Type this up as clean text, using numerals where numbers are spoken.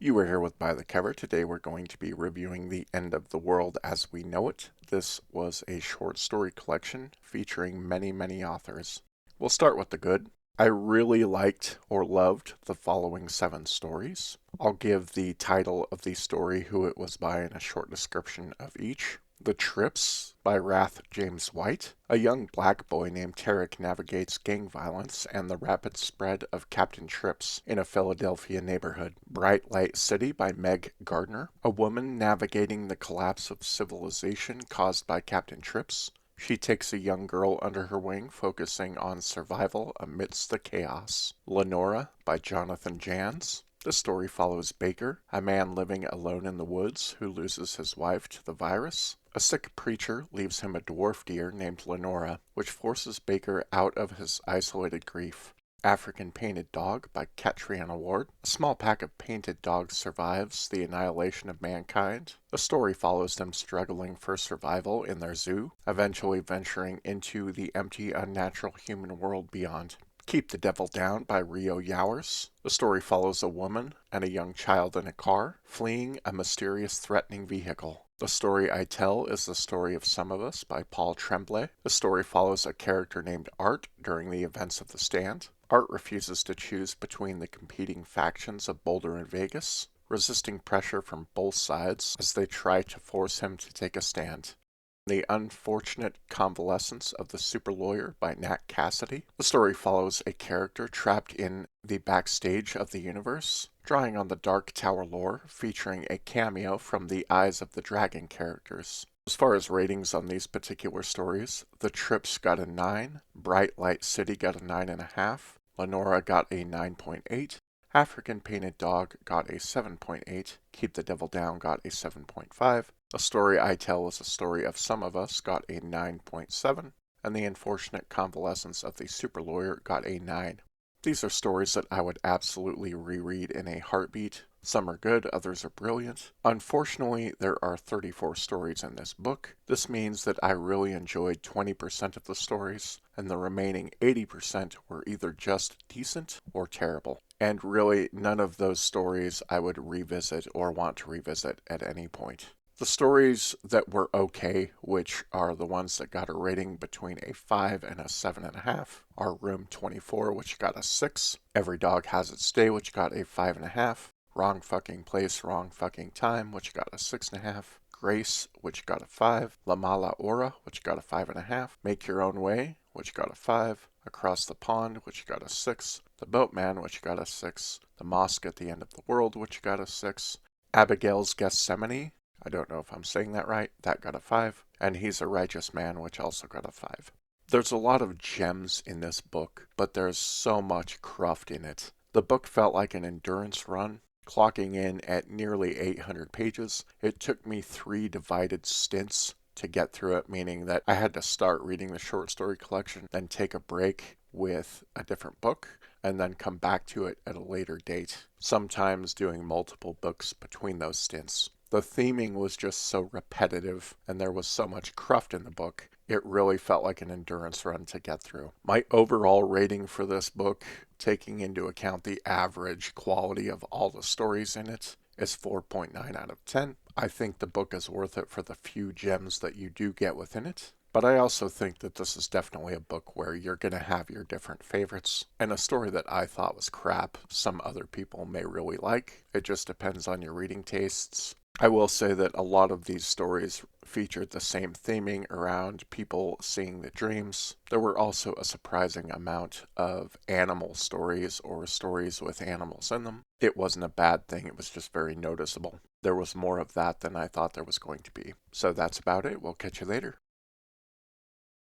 You were here with By the Cover. Today we're going to be reviewing The End of the World as We Know It. This was a short story collection featuring many authors. We'll start with the good. I really liked or loved the following 7 stories. I'll give the title of the story, who it was by, and a short description of each. The Trips by Wrath James White. A young black boy named Tarek navigates gang violence and the rapid spread of Captain Trips in a Philadelphia neighborhood. Bright Light City by Meg Gardner. A woman navigating the collapse of civilization caused by Captain Trips. She takes a young girl under her wing, focusing on survival amidst the chaos. Lenora by Jonathan Janz. The story follows Baker, a man living alone in the woods who loses his wife to the virus. A sick preacher leaves him a dwarf deer named Lenora, which forces Baker out of his isolated grief. African Painted Dog by Catriona Ward. A small pack of painted dogs survives the annihilation of mankind. The story follows them struggling for survival in their zoo, eventually venturing into the empty, unnatural human world beyond. Keep the Devil Down by Rio Yowers. The story follows a woman and a young child in a car, fleeing a mysterious, threatening vehicle. The Story I Tell is the Story of Some of Us by Paul Tremblay. The story follows a character named Art during the events of The Stand. Art refuses to choose between the competing factions of Boulder and Vegas, resisting pressure from both sides as they try to force him to take a stand. The Unfortunate Convalescence of the Super Lawyer by Nat Cassidy. The story follows a character trapped in the backstage of the universe, drawing on the Dark Tower lore, featuring a cameo from the Eyes of the Dragon characters. As far as ratings on these particular stories, The Trips got a 9, Bright Light City got a 9.5, Lenora got a 9.8, African Painted Dog got a 7.8, Keep the Devil Down got a 7.5, The Story I Tell is a Story of Some of Us got a 9.7, and The Unfortunate Convalescence of the Super Lawyer got a 9. These are stories that I would absolutely reread in a heartbeat. Some are good, others are brilliant. Unfortunately, there are 34 stories in this book. This means that I really enjoyed 20% of the stories, and the remaining 80% were either just decent or terrible. And really, none of those stories I would revisit or want to revisit at any point. The stories that were okay, which are the ones that got a rating between a 5 and a 7.5, are Room 24, which got a 6, Every Dog Has Its Day, which got a 5.5, Wrong Fucking Place, Wrong Fucking Time, which got a 6.5, Grace, which got a 5, La Mala Hora, which got a 5.5, Make Your Own Way, which got a 5, Across the Pond, which got a 6, The Boatman, which got a 6, The Mosque at the End of the World, which got a 6, Abigails Gethsemane, I don't know if I'm saying that right, that got a 5, and He's a Righteous Man, which also got a 5. There's a lot of gems in this book, but there's so much cruft in it. The book felt like an endurance run, clocking in at nearly 800 pages. It took me 3 divided stints to get through it, meaning that I had to start reading the short story collection, then take a break with a different book, and then come back to it at a later date, sometimes doing multiple books between those stints. The theming was just so repetitive, and there was so much cruft in the book, it really felt like an endurance run to get through. My overall rating for this book, taking into account the average quality of all the stories in it, is 4.9 out of 10. I think the book is worth it for the few gems that you do get within it. But I also think that this is definitely a book where you're going to have your different favorites. And a story that I thought was crap, some other people may really like. It just depends on your reading tastes. I will say that a lot of these stories featured the same theming around people seeing the dreams. There were also a surprising amount of animal stories or stories with animals in them. It wasn't a bad thing, it was just very noticeable. There was more of that than I thought there was going to be. So that's about it. We'll catch you later.